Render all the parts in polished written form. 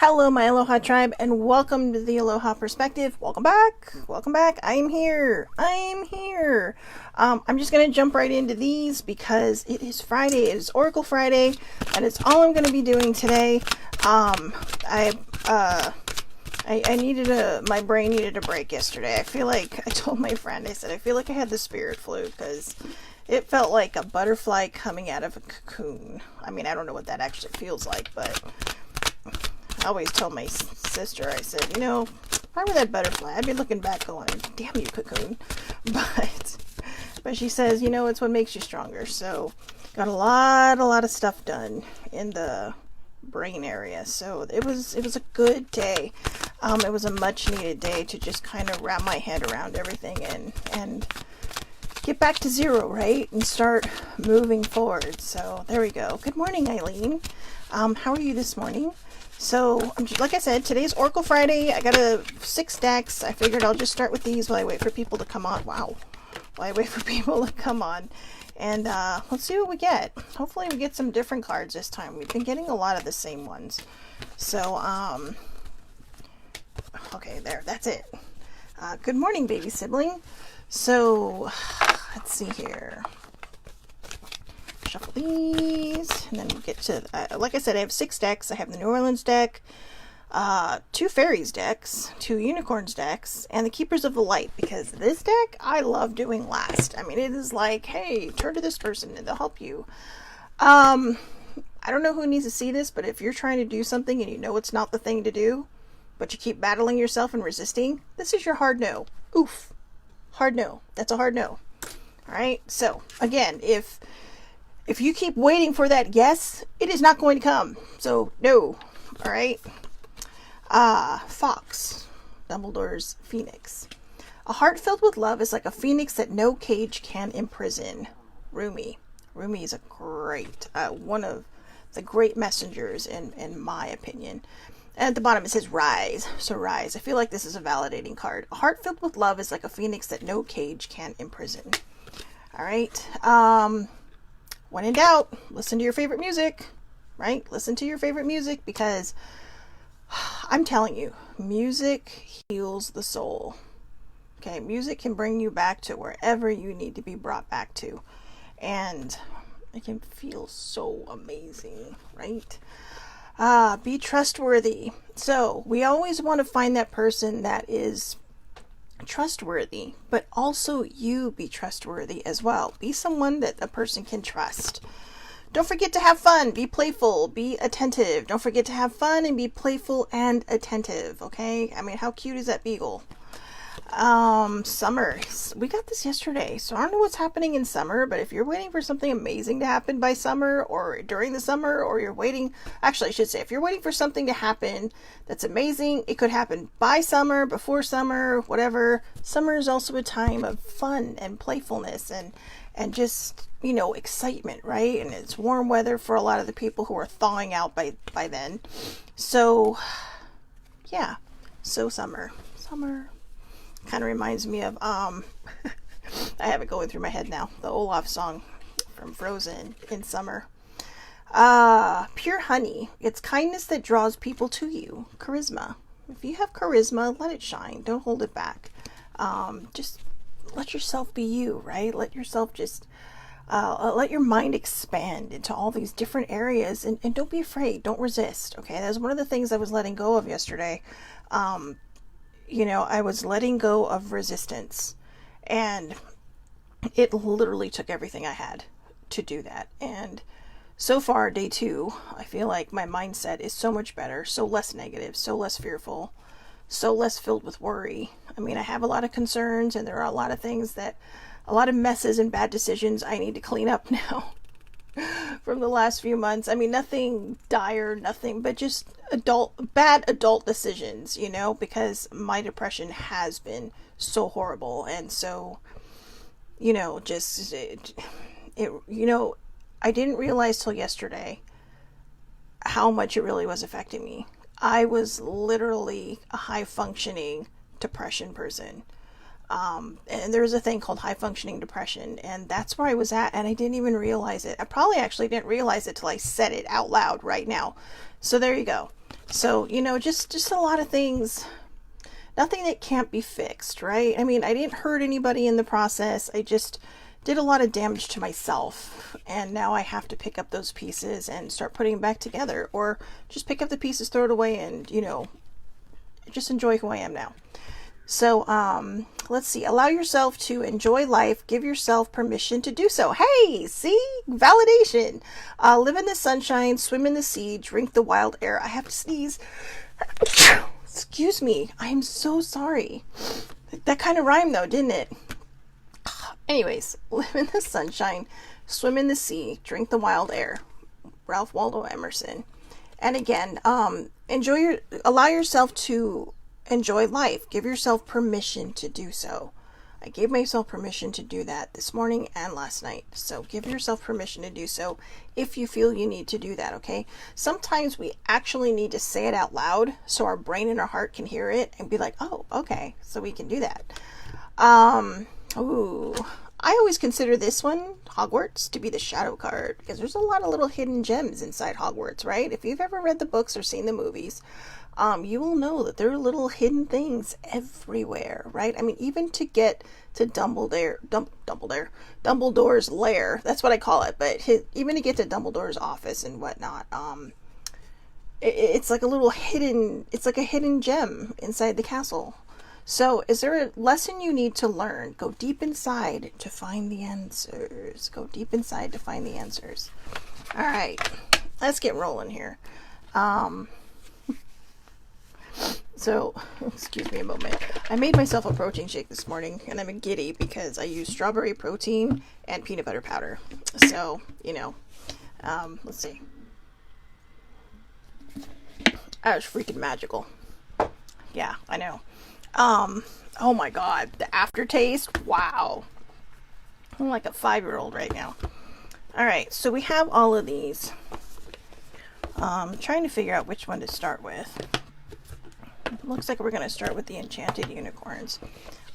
Hello, my Aloha tribe, and welcome to the Aloha Perspective. Welcome back. Welcome back. I'm here. I'm just going to jump right into these because it is Friday. It is Oracle Friday, and it's all I'm going to be doing today. I needed my brain needed a break yesterday. I feel like I told my friend, I said, I feel like I had the spirit flu because it felt like a butterfly coming out of a cocoon. I mean, I don't know what that actually feels like, but I always tell my sister, I said, if I were that butterfly, I'd be looking back going, damn you, cocoon. But she says, it's what makes you stronger. So got a lot of stuff done in the brain area. So it was a good day. It was a much needed day to just kind of wrap my head around everything and get back to zero, right? And start moving forward. So there we go. Good morning, Eileen. How are you this morning? So, like I said, today's Oracle Friday. I got 6 decks. I figured I'll just start with these while I wait for people to come on. Wow. While I wait for people to come on. And let's see what we get. Hopefully we get some different cards this time. We've been getting a lot of the same ones. So, okay, there. That's it. Good morning, baby sibling. So, let's see here. Shuffle these, and then we'll get to, like I said, I have 6 decks. I have the New Orleans deck, 2 Fairies decks, 2 Unicorns decks, and the Keepers of the Light, because this deck I love doing last. I mean, it is like, hey, turn to this person and they'll help you. I don't know who needs to see this, but if you're trying to do something and you know it's not the thing to do, but you keep battling yourself and resisting, this is your hard no. Oof. Hard no. That's a hard no. Alright, so, again, if you keep waiting for that yes, it is not going to come. So, no. Alright? Fox. Dumbledore's Phoenix. A heart filled with love is like a phoenix that no cage can imprison. Rumi. Rumi is one of the great messengers in my opinion. And at the bottom it says rise. So rise. I feel like this is a validating card. A heart filled with love is like a phoenix that no cage can imprison. Alright? When in doubt, listen to your favorite music, right? Listen to your favorite music because I'm telling you, music heals the soul. Okay, music can bring you back to wherever you need to be brought back to. And it can feel so amazing, right? Be trustworthy. So we always want to find that person that is trustworthy, but also you be trustworthy as well. Be someone that a person can trust. Don't forget to have fun. Be playful. Be attentive. Don't forget to have fun and be playful and attentive. Okay? I mean, how cute is that beagle? Summer. We got this yesterday, so I don't know what's happening in summer, but if you're waiting for something amazing to happen by summer or during the summer, or you're waiting, actually I should say, if you're waiting for something to happen that's amazing, it could happen by summer, before summer, whatever. Summer is also a time of fun and playfulness and just, excitement, right? And it's warm weather for a lot of the people who are thawing out by then. So, yeah. So summer. Kind of reminds me of, I have it going through my head now, the Olaf song from Frozen in summer. Pure honey. It's kindness that draws people to you. Charisma. If you have charisma, let it shine. Don't hold it back. Just let yourself be you, right? Let yourself just, let your mind expand into all these different areas and don't be afraid. Don't resist. Okay. That's one of the things I was letting go of yesterday. I was letting go of resistance, and it literally took everything I had to do that. And so far, day 2, I feel like my mindset is so much better, so less negative, so less fearful, so less filled with worry. I mean, I have a lot of concerns, and there are a lot of messes and bad decisions I need to clean up now from the last few months. I mean, nothing dire, nothing, but just bad adult decisions, because my depression has been so horrible. And so, I didn't realize till yesterday how much it really was affecting me. I was literally a high functioning depression person. And there's a thing called high functioning depression, and that's where I was at, and I didn't even realize it. I probably actually didn't realize it till I said it out loud right now. So there you go. So, just a lot of things, nothing that can't be fixed, right? I mean, I didn't hurt anybody in the process. I just did a lot of damage to myself. And now I have to pick up those pieces and start putting them back together, or just pick up the pieces, throw it away, and, just enjoy who I am now. So, let's see. Allow yourself to enjoy life. Give yourself permission to do so. Hey, see? Validation. Live in the sunshine, swim in the sea, drink the wild air. I have to sneeze. Excuse me. I'm so sorry. That kind of rhymed though, didn't it? Anyways, live in the sunshine, swim in the sea, drink the wild air. Ralph Waldo Emerson. And again, allow yourself to enjoy life. Give yourself permission to do so. I gave myself permission to do that this morning and last night. So give yourself permission to do so if you feel you need to do that, okay? Sometimes we actually need to say it out loud so our brain and our heart can hear it and be like, oh, okay, so we can do that. I always consider this one, Hogwarts, to be the shadow card, because there's a lot of little hidden gems inside Hogwarts, right? If you've ever read the books or seen the movies, you will know that there are little hidden things everywhere, right? I mean, even to get to Dumbledore's lair, that's what I call it, but even to get to Dumbledore's office and whatnot, it's like a hidden gem inside the castle. So, is there a lesson you need to learn? Go deep inside to find the answers. Go deep inside to find the answers. All right, let's get rolling here. So, excuse me a moment. I made myself a protein shake this morning, and I'm giddy because I used strawberry protein and peanut butter powder. So, let's see. That was freaking magical. Yeah, I know. Oh my god, the aftertaste, wow. I'm like a 5-year-old right now. Alright, so we have all of these. Trying to figure out which one to start with. Looks like we're going to start with the Enchanted Unicorns.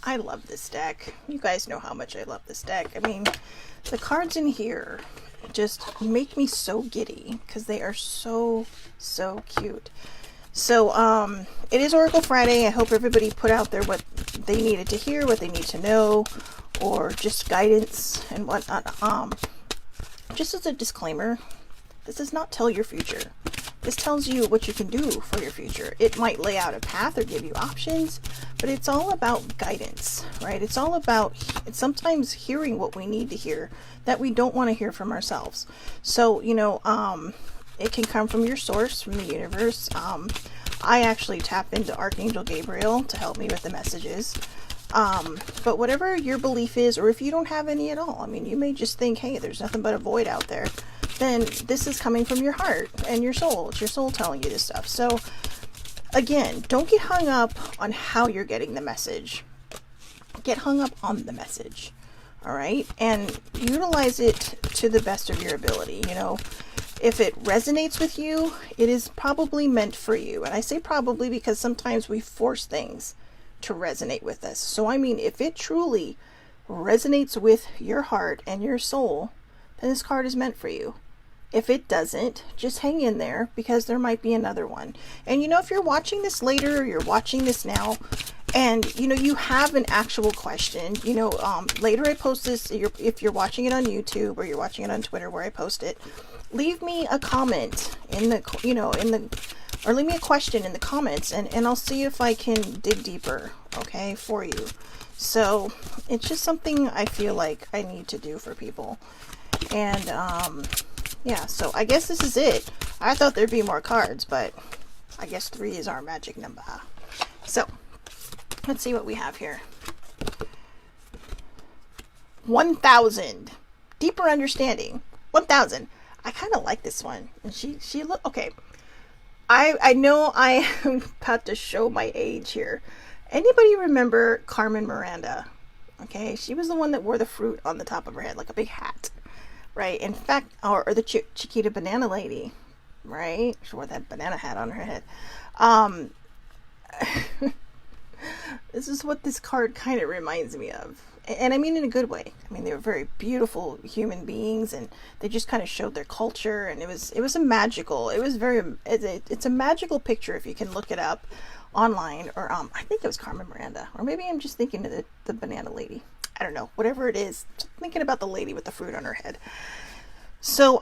I love this deck. You guys know how much I love this deck. I mean, the cards in here just make me so giddy because they are so cute. So, it is Oracle Friday. I hope everybody put out there what they needed to hear, what they need to know, or just guidance and whatnot. Just as a disclaimer, this does not tell your future. This tells you what you can do for your future. It might lay out a path or give you options, but it's all about guidance, right? It's all about sometimes hearing what we need to hear that we don't want to hear from ourselves. So, it can come from your source, from the universe. I actually tap into Archangel Gabriel to help me with the messages. But whatever your belief is, or if you don't have any at all, I mean, you may just think, hey, there's nothing but a void out there. Then this is coming from your heart and your soul. It's your soul telling you this stuff. So, again, don't get hung up on how you're getting the message. Get hung up on the message. All right? And utilize it to the best of your ability. If it resonates with you, it is probably meant for you. And I say probably because sometimes we force things to resonate with us. So, I mean, if it truly resonates with your heart and your soul, then this card is meant for you. If it doesn't, just hang in there because there might be another one. And if you're watching this later or you're watching this now and you have an actual question, later I post this, if you're watching it on YouTube or you're watching it on Twitter where I post it, leave me a comment or leave me a question in the comments and I'll see if I can dig deeper, okay, for you. So it's just something I feel like I need to do for people. And, yeah, so I guess this is it. I thought there'd be more cards, but I guess 3 is our magic number. So, let's see what we have here. 1,000. Deeper understanding. 1,000. I kind of like this one. And she look, okay. I know I am about to show my age here. Anybody remember Carmen Miranda? Okay, she was the one that wore the fruit on the top of her head, like a big hat. Right, in fact, or the Chiquita Banana Lady, right? She wore that banana hat on her head. This is what this card kind of reminds me of. and I mean in a good way. I mean, they were very beautiful human beings, and they just kind of showed their culture, and it was a magical. It was very. It's a magical picture if you can look it up online, or I think it was Carmen Miranda, or maybe I'm just thinking of the banana lady. I don't know. Whatever it is, just thinking about the lady with the fruit on her head. So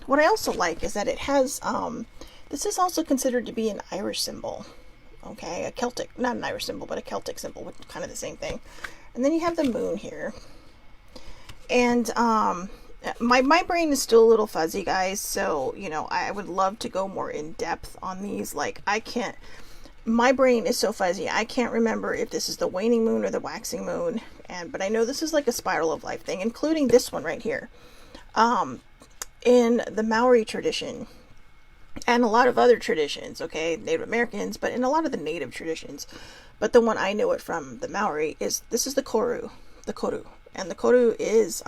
what I also like is that it has this is also considered to be an Irish symbol. Okay, a Celtic, not an Irish symbol, but a Celtic symbol, which is kind of the same thing. And then you have the moon here. And my brain is still a little fuzzy, guys, so, you know, I would love to go more in depth on these. Like, my brain is so fuzzy, I can't remember if this is the waning moon or the waxing moon. But I know this is like a spiral of life thing, including this one right here. In the Maori tradition, and a lot of other traditions, okay, Native Americans, but in a lot of the native traditions, but the one I know it from, the Maori, is this is the koru, and the koru is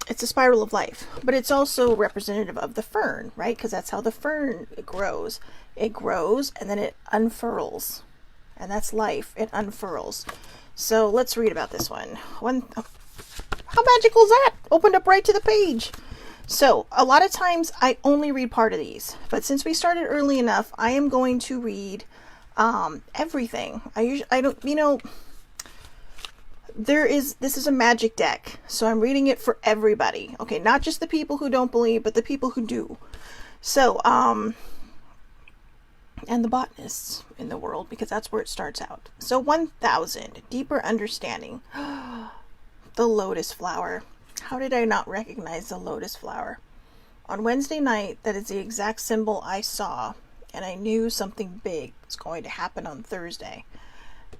it's a spiral of life, but it's also representative of the fern, right? Because that's how the fern grows. It grows and then it unfurls, and that's life. It unfurls. So let's read about this one. How magical is that? Opened up right to the page. So a lot of times I only read part of these, but since we started early enough, I am going to read everything. I don't, you know, this is a magic deck, so I'm reading it for everybody. Okay, not just the people who don't believe, but the people who do. So, and the botanists in the world, because that's where it starts out. So 1000, deeper understanding. The lotus flower. How did I not recognize the lotus flower? On Wednesday night, that is the exact symbol I saw, and I knew something big was going to happen on Thursday.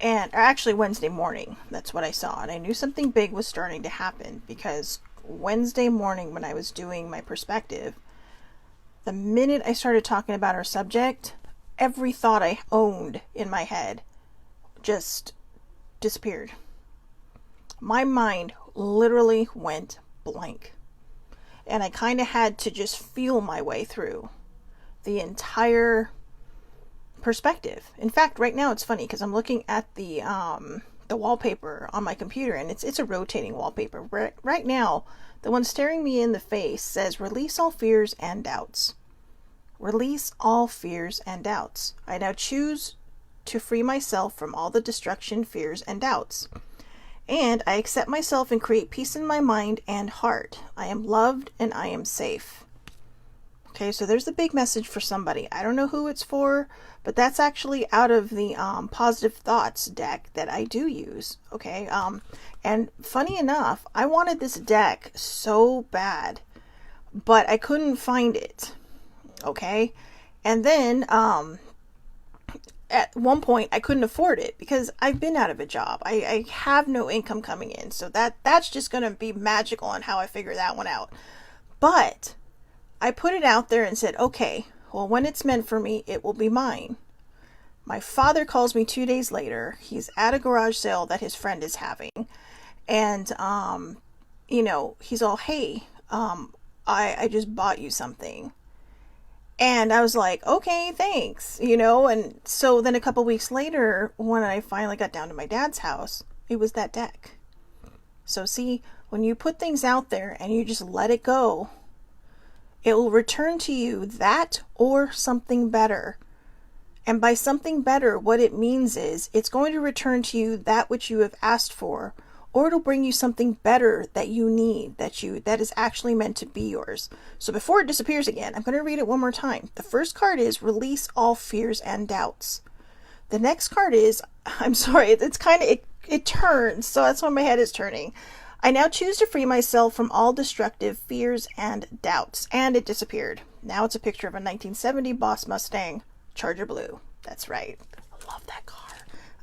Or actually Wednesday morning, that's what I saw, and I knew something big was starting to happen, because Wednesday morning when I was doing my perspective, the minute I started talking about our subject, every thought I owned in my head just disappeared. My mind literally went blank, and I kind of had to just feel my way through the entire perspective. In fact, right now it's funny because I'm looking at the wallpaper on my computer, and it's a rotating wallpaper. Right now, the one staring me in the face says, "Release all fears and doubts." Release all fears and doubts. I now choose to free myself from all the destruction, fears, and doubts. And I accept myself and create peace in my mind and heart. I am loved and I am safe. Okay, so there's the big message for somebody. I don't know who it's for, but that's actually out of the Positive Thoughts deck that I do use. Okay, and funny enough, I wanted this deck so bad, but I couldn't find it. Okay, and then at one point I couldn't afford it because I've been out of a job. I have no income coming in, so that's just going to be magical on how I figure that one out. But I put it out there and said, okay, well, when it's meant for me, it will be mine. My father calls me 2 days later. He's at a garage sale that his friend is having, and you know, he's all, "Hey, I just bought you something." And I was like, "Okay, thanks," you know. And so then a couple weeks later, when I finally got down to my dad's house, it was that deck. So see, when you put things out there and you just let it go, it will return to you that or something better. And by something better, what it means is it's going to return to you that which you have asked for, or it'll bring you something better that you need, that is actually meant to be yours. So before it disappears again, I'm going to read it one more time. The first card is release all fears and doubts. The next card is, I'm sorry, it's kind of, it turns, so that's why my head is turning. I now choose to free myself from all destructive fears and doubts. And it disappeared. Now it's a picture of a 1970 Boss Mustang Charger Blue. That's right. I love that car.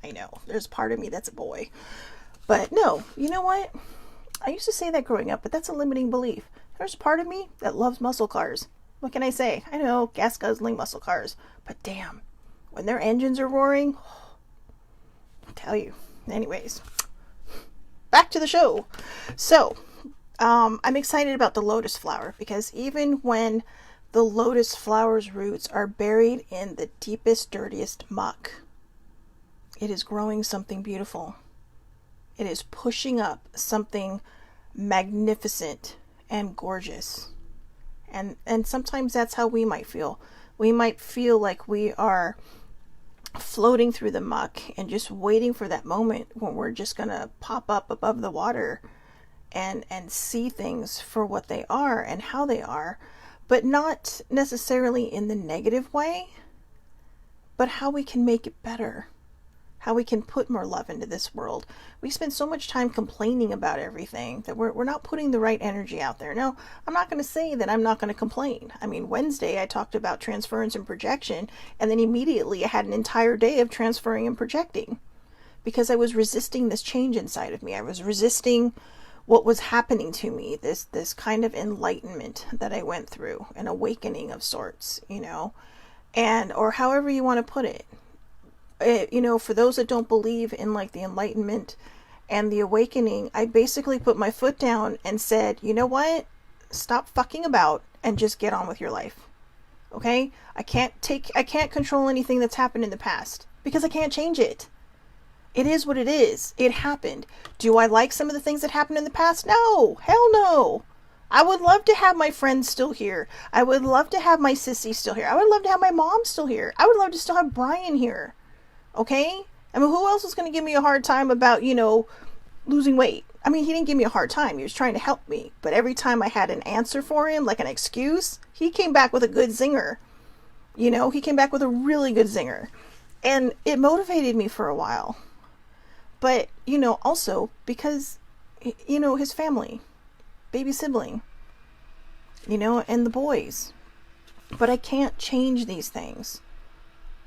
I know. There's part of me that's a boy. But no, you know what? I used to say that growing up, but that's a limiting belief. There's part of me that loves muscle cars. What can I say? I know, gas guzzling muscle cars. But damn, when their engines are roaring, I'll tell you. Anyways, back to the show. So, I'm excited about the lotus flower because even when the lotus flower's roots are buried in the deepest, dirtiest muck, it is growing something beautiful. It is pushing up something magnificent and gorgeous. And sometimes that's how we might feel. We might feel like we are floating through the muck and just waiting for that moment when we're just going to pop up above the water and see things for what they are and how they are, but not necessarily in the negative way, but how we can make it better, how we can put more love into this world. We spend so much time complaining about everything that we're not putting the right energy out there. Now, I'm not going to say that I'm not going to complain. I mean, Wednesday I talked about transference and projection, and then immediately I had an entire day of transferring and projecting because I was resisting this change inside of me. I was resisting what was happening to me, this kind of enlightenment that I went through, an awakening of sorts, and or however you want to put it. For those that don't believe in like the enlightenment and the awakening, I basically put my foot down and said, you know what? Stop fucking about and just get on with your life. Okay? I can't control anything that's happened in the past because I can't change it. It is what it is. It happened. Do I like some of the things that happened in the past? No. Hell no. I would love to have my friends still here. I would love to have my sissy still here. I would love to have my mom still here. I would love to still have Brian here. Okay? I mean, who else is going to give me a hard time about, losing weight? I mean, he didn't give me a hard time. He was trying to help me. But every time I had an answer for him, like an excuse, he came back with a good zinger. He came back with a really good zinger. And it motivated me for a while. But, also because, his family, baby sibling, and the boys. But I can't change these things.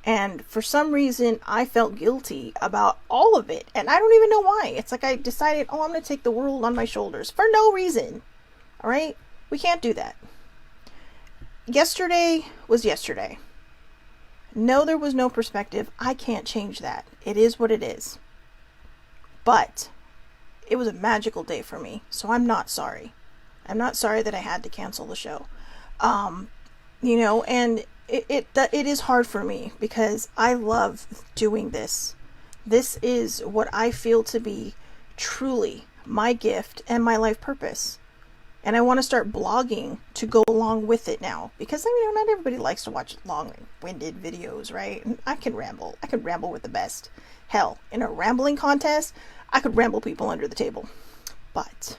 And for some reason, I felt guilty about all of it. And I don't even know why. It's like I decided, I'm going to take the world on my shoulders for no reason. All right? We can't do that. Yesterday was yesterday. No, there was no perspective. I can't change that. It is what it is. But it was a magical day for me. So I'm not sorry. I'm not sorry that I had to cancel the show. And it is hard for me because I love doing this. This is what I feel to be truly my gift and my life purpose. And I want to start blogging to go along with it now because not everybody likes to watch long-winded videos, right? And I can ramble. I could ramble with the best. Hell, in a rambling contest, I could ramble people under the table. But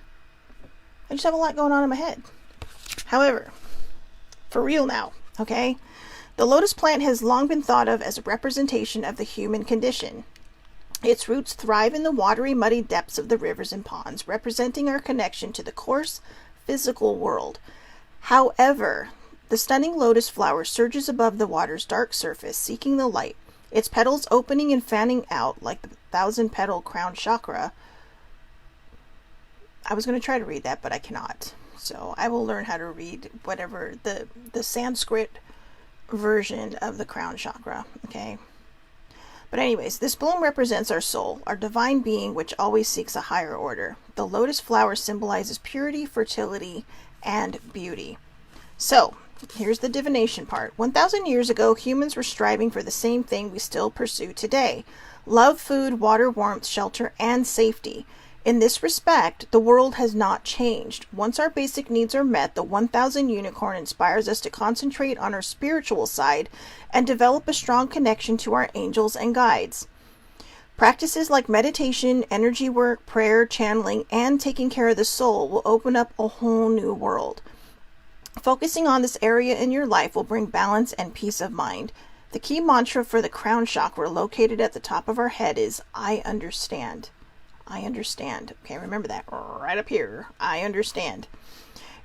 I just have a lot going on in my head. However, for real now, okay? The lotus plant has long been thought of as a representation of the human condition. Its roots thrive in the watery, muddy depths of the rivers and ponds, representing our connection to the coarse, physical world. However, the stunning lotus flower surges above the water's dark surface, seeking the light, its petals opening and fanning out like the 1,000-petal crown chakra. I was going to try to read that, but I cannot. So I will learn how to read whatever the Sanskrit version of the crown chakra, okay? But anyways, this bloom represents our soul, our divine being, which always seeks a higher order. The lotus flower symbolizes purity, fertility, and beauty. So, here's the divination part. 1,000 years ago, humans were striving for the same thing we still pursue today. Love, food, water, warmth, shelter, and safety. In this respect, the world has not changed. Once our basic needs are met, the 1,000 unicorn inspires us to concentrate on our spiritual side and develop a strong connection to our angels and guides. Practices like meditation, energy work, prayer, channeling, and taking care of the soul will open up a whole new world. Focusing on this area in your life will bring balance and peace of mind. The key mantra for the crown chakra located at the top of our head is, I understand. I understand. Okay, remember that right up here. I understand.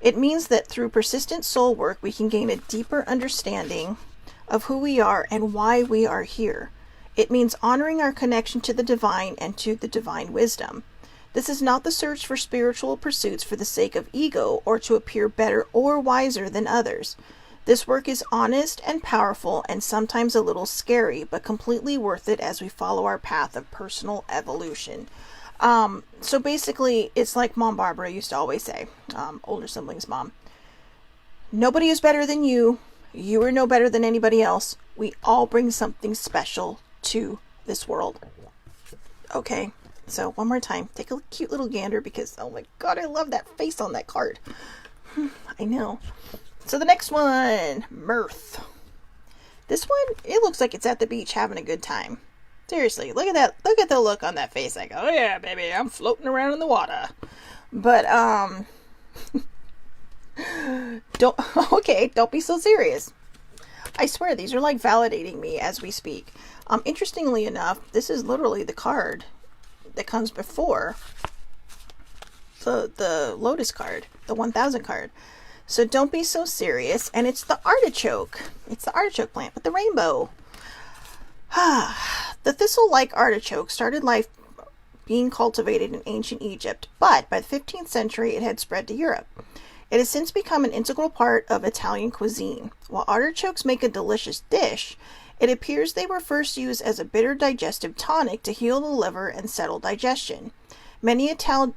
It means that through persistent soul work, we can gain a deeper understanding of who we are and why we are here. It means honoring our connection to the divine and to the divine wisdom. This is not the search for spiritual pursuits for the sake of ego or to appear better or wiser than others. This work is honest and powerful and sometimes a little scary, but completely worth it as we follow our path of personal evolution. So basically, it's like Mom Barbara used to always say, older siblings' mom. Nobody is better than you. You are no better than anybody else. We all bring something special to this world. Okay? So one more time, take a cute little gander because, oh my god, I love that face on that card. I know. So the next one, Mirth. This one, it looks like it's at the beach having a good time. Seriously, look at that. Look at the look on that face. Like, oh yeah, baby, I'm floating around in the water. But, don't be so serious. I swear, these are like validating me as we speak. Interestingly enough, this is literally the card that comes before the Lotus card, the 1000 card. So don't be so serious. And it's the artichoke. It's the artichoke plant with the rainbow. The thistle-like artichoke started life being cultivated in ancient Egypt, but by the 15th century it had spread to Europe. It has since become an integral part of Italian cuisine. While artichokes make a delicious dish, it appears they were first used as a bitter digestive tonic to heal the liver and settle digestion. Many Italian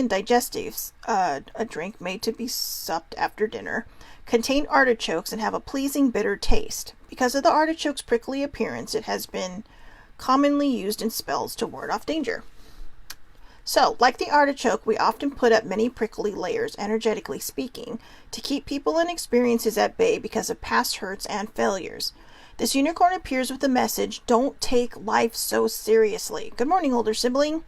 digestives, a drink made to be supped after dinner, contain artichokes and have a pleasing bitter taste. Because of the artichoke's prickly appearance, it has been commonly used in spells to ward off danger. So, like the artichoke, we often put up many prickly layers, energetically speaking, to keep people and experiences at bay because of past hurts and failures. This unicorn appears with the message, don't take life so seriously. Good morning, older sibling.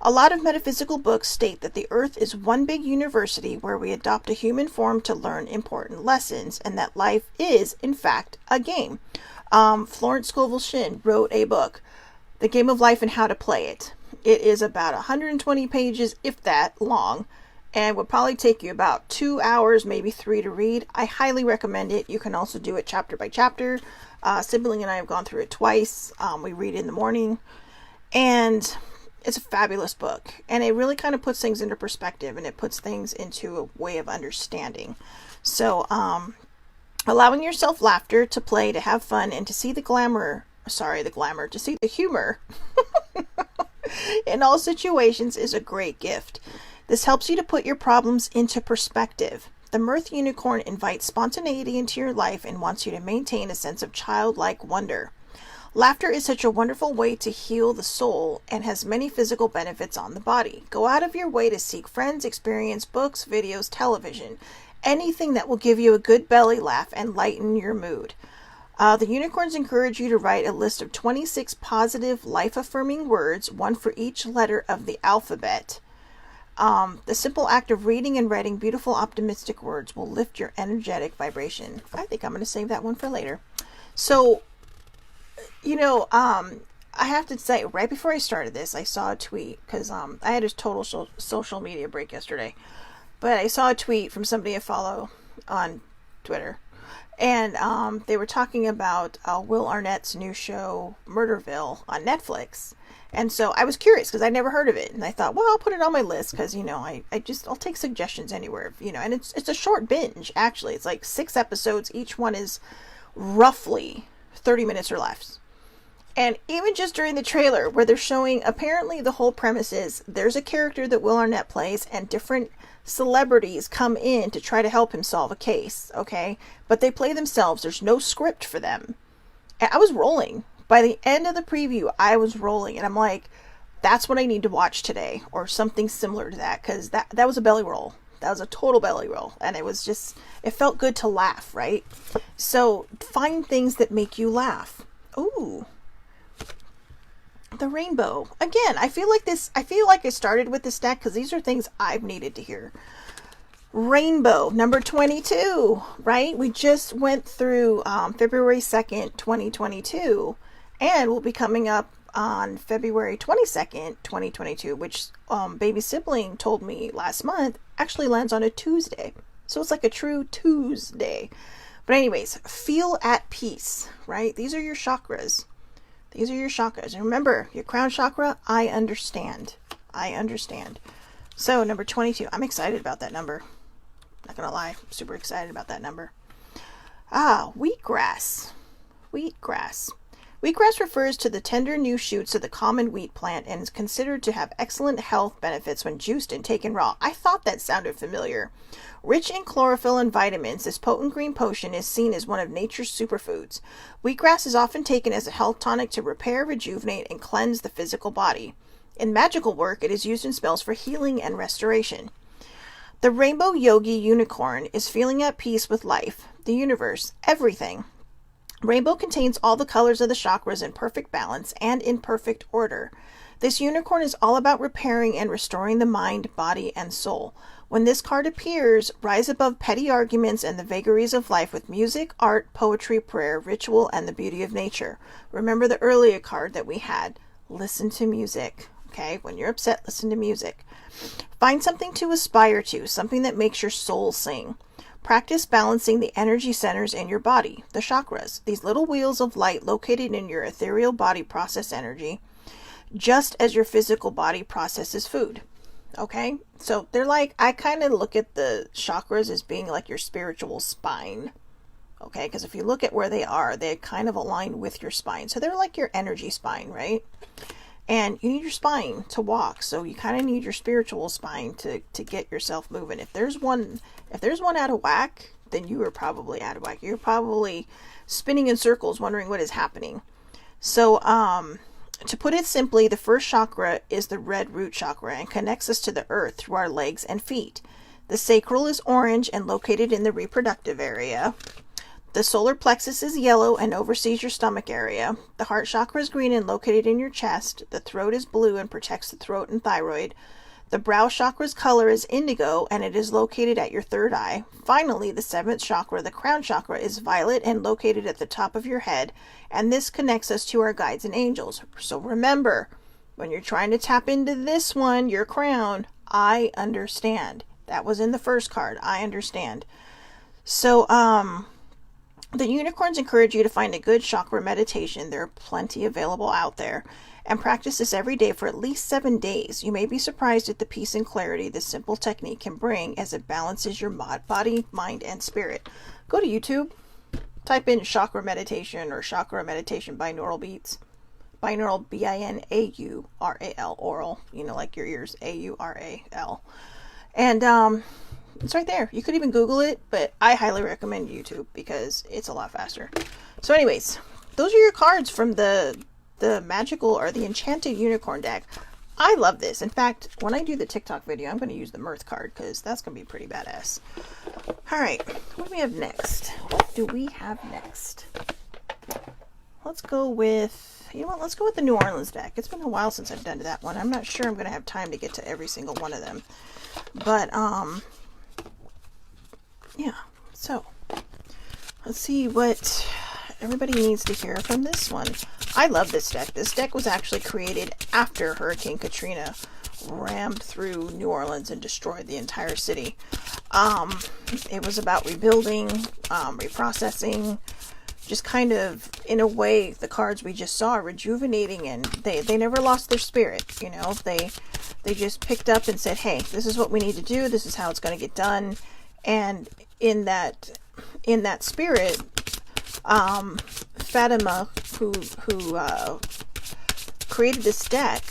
A lot of metaphysical books state that the earth is one big university where we adopt a human form to learn important lessons, and that life is, in fact, a game. Florence Scovel Shinn wrote a book, The Game of Life and How to Play It. It is about 120 pages, if that, long, and would probably take you about 2 hours, maybe 3 to read. I highly recommend it. You can also do it chapter by chapter. Sibling and I have gone through it twice. We read in the morning, and it's a fabulous book, and it really kind of puts things into perspective, and it puts things into a way of understanding. So, allowing yourself laughter, to play, to have fun, and to see to see the humor in all situations is a great gift. This helps you to put your problems into perspective. The Mirth Unicorn invites spontaneity into your life and wants you to maintain a sense of childlike wonder. Laughter is such a wonderful way to heal the soul and has many physical benefits on the body. Go out of your way to seek friends, experience books, videos, television, anything that will give you a good belly laugh and lighten your mood. The unicorns encourage you to write a list of 26 positive, life-affirming words, one for each letter of the alphabet. The simple act of reading and writing beautiful, optimistic words will lift your energetic vibration. I think I'm going to save that one for later. So, I have to say, right before I started this, I saw a tweet, because I had a total social media break yesterday. But I saw a tweet from somebody I follow on Twitter. And they were talking about Will Arnett's new show, Murderville, on Netflix. And so I was curious because I'd never heard of it. And I thought, well, I'll put it on my list because, I'll take suggestions anywhere, and it's a short binge, actually. It's like 6 episodes. Each one is roughly 30 minutes or less. And even just during the trailer where they're showing, apparently the whole premise is there's a character that Will Arnett plays and different celebrities come in to try to help him solve a case, okay? But they play themselves. There's no script for them. And I was rolling. By the end of the preview, I was rolling. And I'm like, that's what I need to watch today. Or something similar to that. Because that was a belly roll. That was a total belly roll. And it was just, it felt good to laugh, right? So find things that make you laugh. Ooh. The rainbow. Again, I feel like I started with this deck because these are things I've needed to hear. Rainbow, number 22, right? We just went through February 2nd, 2022, and we'll be coming up on February 22nd, 2022, which baby sibling told me last month actually lands on a Tuesday. So it's like a true Tuesday. But anyways, feel at peace, right? These are your chakras. These are your chakras. And remember, your crown chakra, I understand. I understand. So, number 22. I'm excited about that number. Not going to lie. I'm super excited about that number. Wheatgrass. Wheatgrass. Wheatgrass refers to the tender new shoots of the common wheat plant and is considered to have excellent health benefits when juiced and taken raw. I thought that sounded familiar. Rich in chlorophyll and vitamins, this potent green potion is seen as one of nature's superfoods. Wheatgrass is often taken as a health tonic to repair, rejuvenate, and cleanse the physical body. In magical work, it is used in spells for healing and restoration. The rainbow yogi unicorn is feeling at peace with life, the universe, everything. Rainbow contains all the colors of the chakras in perfect balance and in perfect order. This unicorn is all about repairing and restoring the mind, body, and soul. When this card appears, rise above petty arguments and the vagaries of life with music, art, poetry, prayer, ritual, and the beauty of nature. Remember the earlier card that we had. Listen to music. Okay? When you're upset, listen to music. Find something to aspire to, something that makes your soul sing. Practice balancing the energy centers in your body, the chakras, these little wheels of light located in your ethereal body process energy, just as your physical body processes food. Okay? So they're like, I kind of look at the chakras as being like your spiritual spine. Okay? Because if you look at where they kind of align with your spine. So they're like your energy spine, right? And you need your spine to walk. So you kind of need your spiritual spine to get yourself moving. If there's one out of whack, then you are probably out of whack. You're probably spinning in circles wondering what is happening. So, to put it simply, the first chakra is the red root chakra and connects us to the earth through our legs and feet. The sacral is orange and located in the reproductive area. The solar plexus is yellow and oversees your stomach area. The heart chakra is green and located in your chest. The throat is blue and protects the throat and thyroid. The brow chakra's color is indigo and it is located at your third eye. Finally, the seventh chakra, the crown chakra, is violet and located at the top of your head, and this connects us to our guides and angels. So remember, when you're trying to tap into this one, your crown, I understand. That was in the first card. I understand. So, the unicorns encourage you to find a good chakra meditation. There are plenty available out there. And practice this every day for at least 7 days. You may be surprised at the peace and clarity this simple technique can bring as it balances your body, mind, and spirit. Go to YouTube. Type in chakra meditation or chakra meditation binaural beats. Binaural, B-I-N-A-U-R-A-L, oral. You know, like your ears, A-U-R-A-L. And, it's right there. You could even Google it, but I highly recommend YouTube because it's a lot faster. So anyways, those are your cards from the magical or the Enchanted Unicorn deck. I love this. In fact, when I do the TikTok video, I'm going to use the Mirth card because that's going to be pretty badass. All right, what do we have next? What do we have next? Let's go with, you know what, let's go with the New Orleans deck. It's been a while since I've done that one. I'm not sure I'm going to have time to get to every single one of them. But, yeah, so let's see what everybody needs to hear from this one. I love this deck. This deck was actually created after Hurricane Katrina rammed through New Orleans and destroyed the entire city. It was about rebuilding, reprocessing, just kind of, in a way, the cards we just saw, rejuvenating, and they never lost their spirit, you know. They just picked up and said, hey, this is what we need to do, this is how it's going to get done. And in that spirit, Fatima, who created this deck,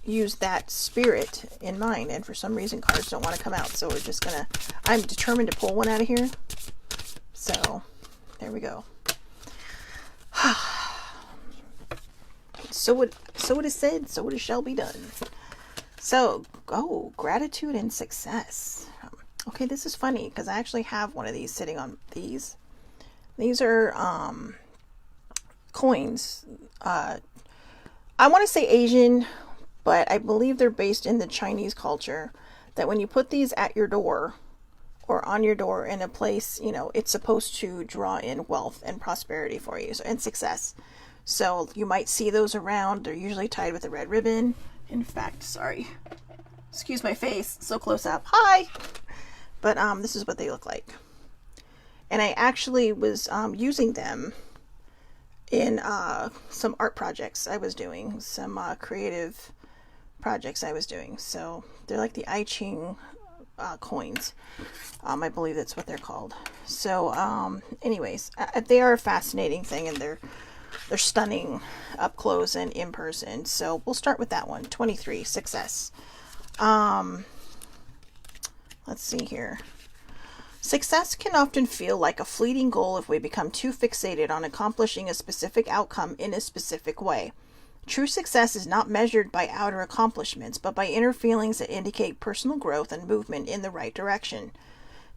used that spirit in mind, and for some reason cards don't want to come out, so we're just gonna, I'm determined to pull one out of here. So there we go. So it is said, so it shall be done. So, gratitude and success. Okay, this is funny because I actually have one of these sitting on these. These are coins. I want to say Asian, but I believe they're based in the Chinese culture. That when you put these at your door or on your door in a place, you know, it's supposed to draw in wealth and prosperity for you, and success. So you might see those around. They're usually tied with a red ribbon. In fact, sorry, excuse my face, so close up. Hi. But this is what they look like. And I actually was using them in some art projects I was doing, some creative projects I was doing. So they're like the I Ching coins. I believe that's what they're called. So anyways, they are a fascinating thing, and they're stunning up close and in person. So we'll start with that one. 23, success. Let's see here. Success can often feel like a fleeting goal if we become too fixated on accomplishing a specific outcome in a specific way. True success is not measured by outer accomplishments, but by inner feelings that indicate personal growth and movement in the right direction.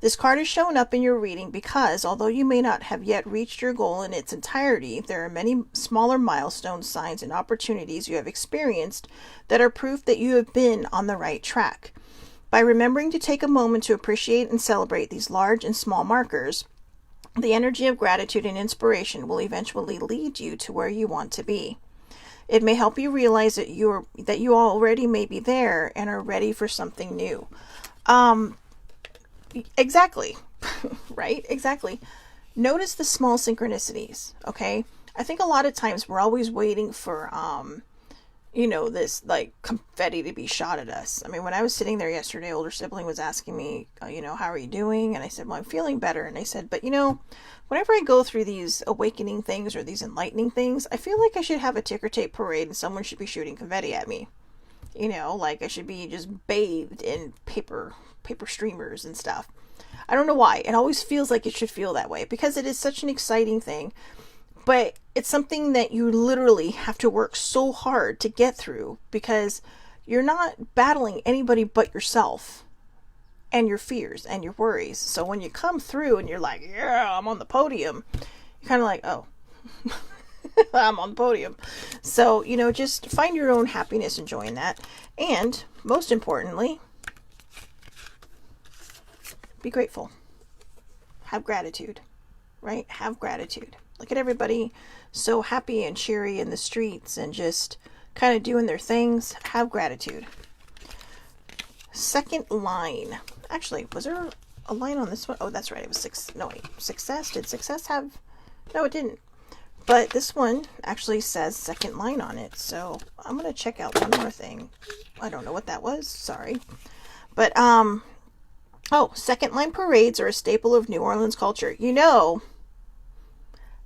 This card is shown up in your reading because, although you may not have yet reached your goal in its entirety, there are many smaller milestones, signs, and opportunities you have experienced that are proof that you have been on the right track. By remembering to take a moment to appreciate and celebrate these large and small markers, the energy of gratitude and inspiration will eventually lead you to where you want to be. It may help you realize that you already may be there and are ready for something new. Exactly. Right? Exactly. Notice the small synchronicities, okay? I think a lot of times we're always waiting for, this like confetti to be shot at us. I mean, when I was sitting there yesterday, older sibling was asking me, how are you doing? And I said, well, I'm feeling better. And I said, but whenever I go through these awakening things or these enlightening things, I feel like I should have a ticker tape parade and someone should be shooting confetti at me. Like I should be just bathed in paper streamers and stuff. I don't know why. It always feels like it should feel that way because it is such an exciting thing. But it's something that you literally have to work so hard to get through because you're not battling anybody but yourself and your fears and your worries. So when you come through and you're like, yeah, I'm on the podium, you're kind of like, oh, I'm on the podium. So, just find your own happiness enjoying that. And most importantly, be grateful. Have gratitude, right? Have gratitude. Look at everybody so happy and cheery in the streets and just kind of doing their things. Have gratitude. Second line. Actually, was there a line on this one? Oh, that's right. It was success. Did success have? No, it didn't. But this one actually says second line on it. So I'm going to check out one more thing. I don't know what that was. Sorry. But, second line parades are a staple of New Orleans culture.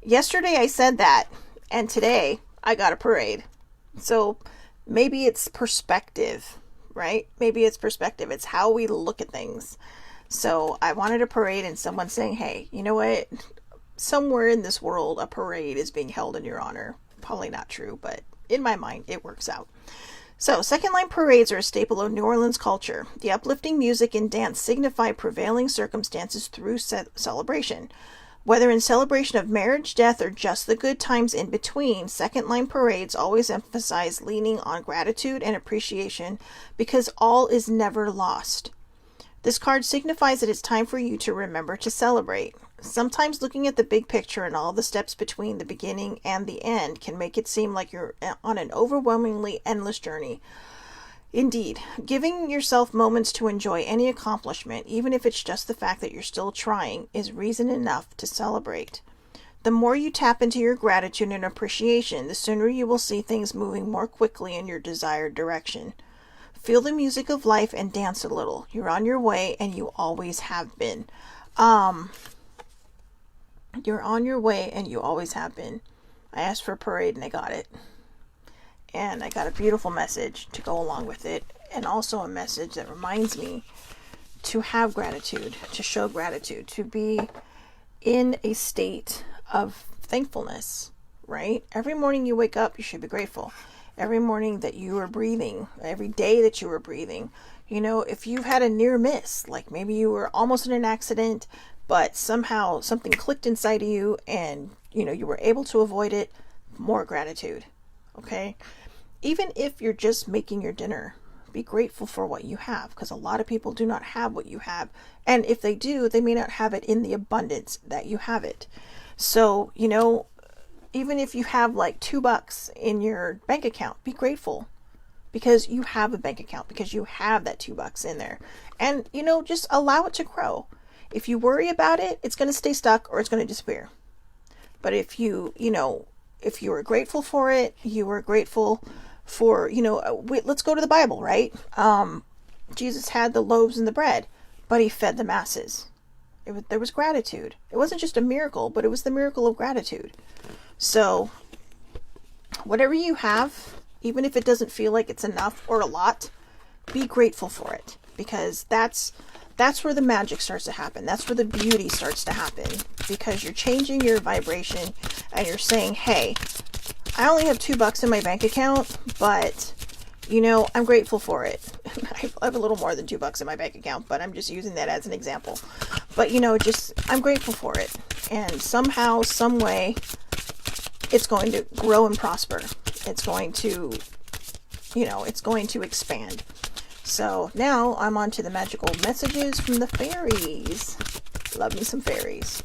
Yesterday I said that, and today I got a parade. So maybe it's perspective, right? Maybe it's perspective. It's how we look at things. So I wanted a parade and someone saying, hey, you know what? Somewhere in this world, a parade is being held in your honor. Probably not true, but in my mind, it works out. So, second line parades are a staple of New Orleans culture. The uplifting music and dance signify prevailing circumstances through celebration. Whether in celebration of marriage, death, or just the good times in between, second line parades always emphasize leaning on gratitude and appreciation because all is never lost. This card signifies that it's time for you to remember to celebrate. Sometimes looking at the big picture and all the steps between the beginning and the end can make it seem like you're on an overwhelmingly endless journey. Indeed, giving yourself moments to enjoy any accomplishment, even if it's just the fact that you're still trying, is reason enough to celebrate. The more you tap into your gratitude and appreciation, the sooner you will see things moving more quickly in your desired direction. Feel the music of life and dance a little. You're on your way and you always have been. You're on your way and you always have been. I asked for a parade and I got it. And I got a beautiful message to go along with it. And also a message that reminds me to have gratitude, to show gratitude, to be in a state of thankfulness, right? Every morning you wake up, you should be grateful. Every morning that you are breathing, every day that you are breathing, if you've had a near miss, like maybe you were almost in an accident, but somehow something clicked inside of you and, you were able to avoid it, more gratitude, okay? Even if you're just making your dinner, be grateful for what you have because a lot of people do not have what you have. And if they do, they may not have it in the abundance that you have it. So, even if you have like $2 in your bank account, be grateful because you have a bank account, because you have that $2 in there. And, just allow it to grow. If you worry about it, it's going to stay stuck or it's going to disappear. But if you are grateful for it, you are grateful for, let's go to the Bible, right? Jesus had the loaves and the bread, but he fed the masses. There was gratitude. It wasn't just a miracle, but it was the miracle of gratitude. So whatever you have, even if it doesn't feel like it's enough or a lot, be grateful for it because that's where the magic starts to happen. That's where the beauty starts to happen because you're changing your vibration and you're saying, hey, I only have $2 in my bank account, but you know, I'm grateful for it. I have a little more than $2 in my bank account, but I'm just using that as an example. But you know, I'm grateful for it. And somehow, some way, it's going to grow and prosper. It's going to, you know, it's going to expand. So now I'm on to the magical messages from the fairies. Love me some fairies.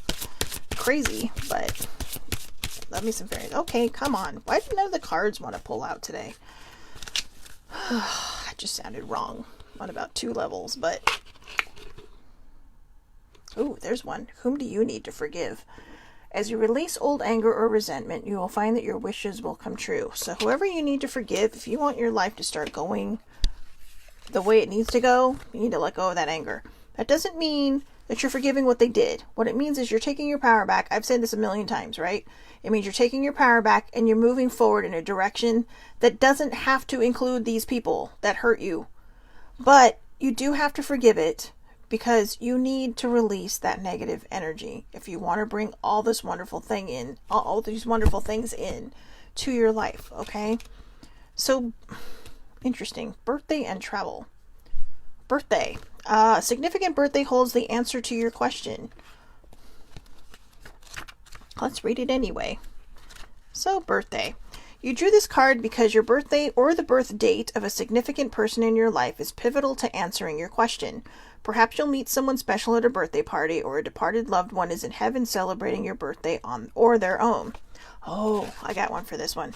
Crazy, but love me some fairies. Okay, come on. Why did none of the cards want to pull out today? I just sounded wrong on about 2 levels, but... Ooh, there's one. Whom do you need to forgive? As you release old anger or resentment, you will find that your wishes will come true. So whoever you need to forgive, if you want your life to start going the way it needs to go, you need to let go of that anger. That doesn't mean that you're forgiving what they did. What it means is you're taking your power back. I've said this a million times, right? It means you're taking your power back and you're moving forward in a direction that doesn't have to include these people that hurt you. But you do have to forgive it because you need to release that negative energy if you want to bring all this wonderful thing in, all these wonderful things in to your life, okay? So, interesting. Birthday and travel. Birthday. A significant birthday holds the answer to your question. Let's read it anyway. So, birthday. You drew this card because your birthday or the birth date of a significant person in your life is pivotal to answering your question. Perhaps you'll meet someone special at a birthday party, or a departed loved one is in heaven celebrating your birthday on or their own. Oh, I got one for this one.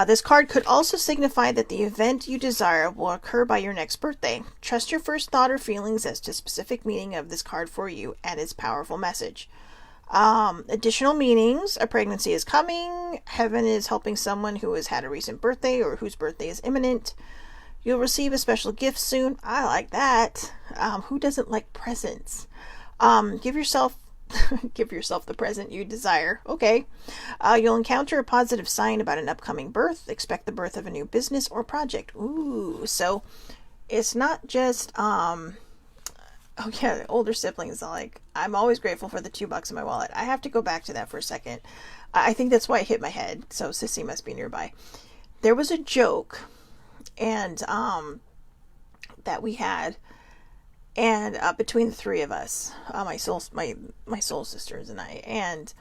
This card could also signify that the event you desire will occur by your next birthday. Trust your first thought or feelings as to specific meaning of this card for you and its powerful message. Additional meanings: a pregnancy is coming, heaven is helping someone who has had a recent birthday or whose birthday is imminent, you'll receive a special gift soon. I like that. Who doesn't like presents? Give yourself the present you desire. Okay. You'll encounter a positive sign about an upcoming birth. Expect the birth of a new business or project. Ooh, so it's not just oh yeah, the older siblings are like, I'm always grateful for the $2 in my wallet. I have to go back to that for a second. I think that's why it hit my head. So Sissy must be nearby. There was a joke and that we had, and between the 3 of us, my soul sisters and I, and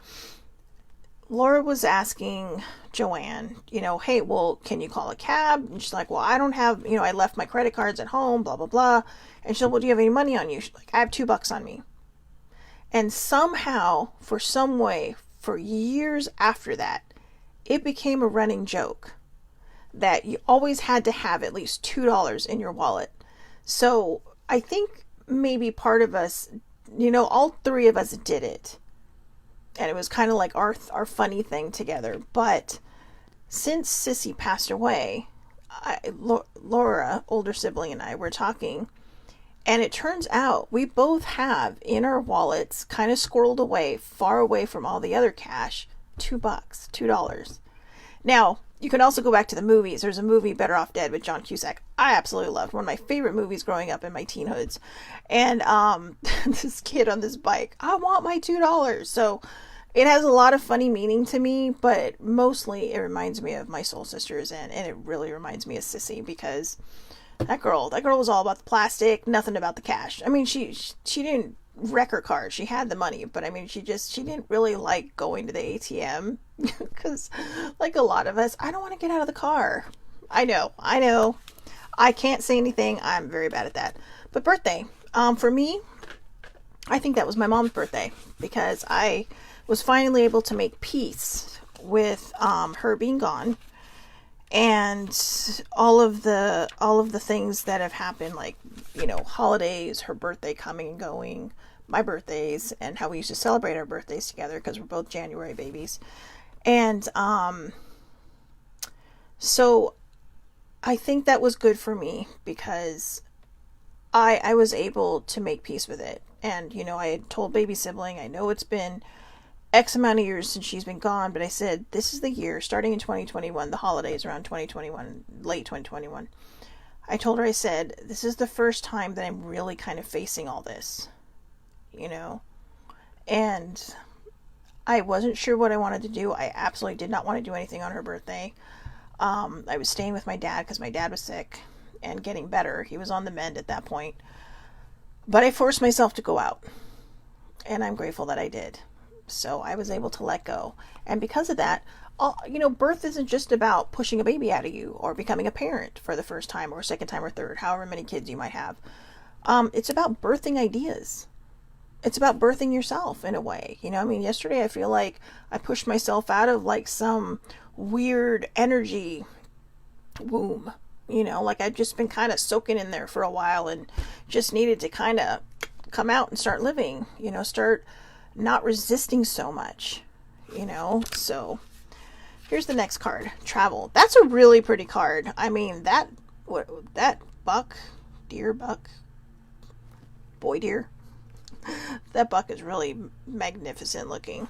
Laura was asking Joanne, you know, hey, well, can you call a cab? And she's like, well, I don't have, you know, I left my credit cards at home, blah, blah, blah. And she's like, well, do you have any money on you? She's like, I have $2 on me. And somehow, for some way, for years after that, it became a running joke that you always had to have at least $2 in your wallet. So I think maybe part of us, you know, all 3 of us did it. And it was kind of like our funny thing together. But since Sissy passed away, Laura, older sibling, and I were talking. And it turns out we both have in our wallets, kind of squirreled away, far away from all the other cash, $2. Now, you can also go back to the movies. There's a movie, Better Off Dead, with John Cusack. I absolutely loved. One of my favorite movies growing up in my teenhoods. And this kid on this bike, I want my $2. So it has a lot of funny meaning to me, but mostly it reminds me of my soul sisters, and it really reminds me of Sissy, because that girl was all about the plastic, nothing about the cash. I mean, she didn't wreck her car. She had the money, but I mean, she didn't really like going to the ATM, because like a lot of us, I don't want to get out of the car. I know. I can't say anything. I'm very bad at that. But birthday, for me, I think that was my mom's birthday, because I was finally able to make peace with her being gone, and all of the things that have happened, like, you know, holidays, her birthday coming and going, my birthdays, and how we used to celebrate our birthdays together, because we're both January babies. And so I think that was good for me, because I was able to make peace with it. And, you know, I had told baby sibling, I know it's been X amount of years since she's been gone, but I said, this is the year, starting in 2021, the holidays around 2021, late 2021. I told her, I said, this is the first time that I'm really kind of facing all this, you know, and I wasn't sure what I wanted to do. I absolutely did not want to do anything on her birthday. I was staying with my dad because my dad was sick and getting better. He was on the mend at that point. But I forced myself to go out. And I'm grateful that I did. So I was able to let go. And because of that, birth isn't just about pushing a baby out of you or becoming a parent for the first time or second time or third, however many kids you might have. It's about birthing ideas. It's about birthing yourself in a way. Yesterday I feel like I pushed myself out of like some weird energy womb. Like I've just been kind of soaking in there for a while and just needed to kind of come out and start living, start not resisting so much, So here's the next card, travel. That's a really pretty card. That boy deer, that buck is really magnificent looking.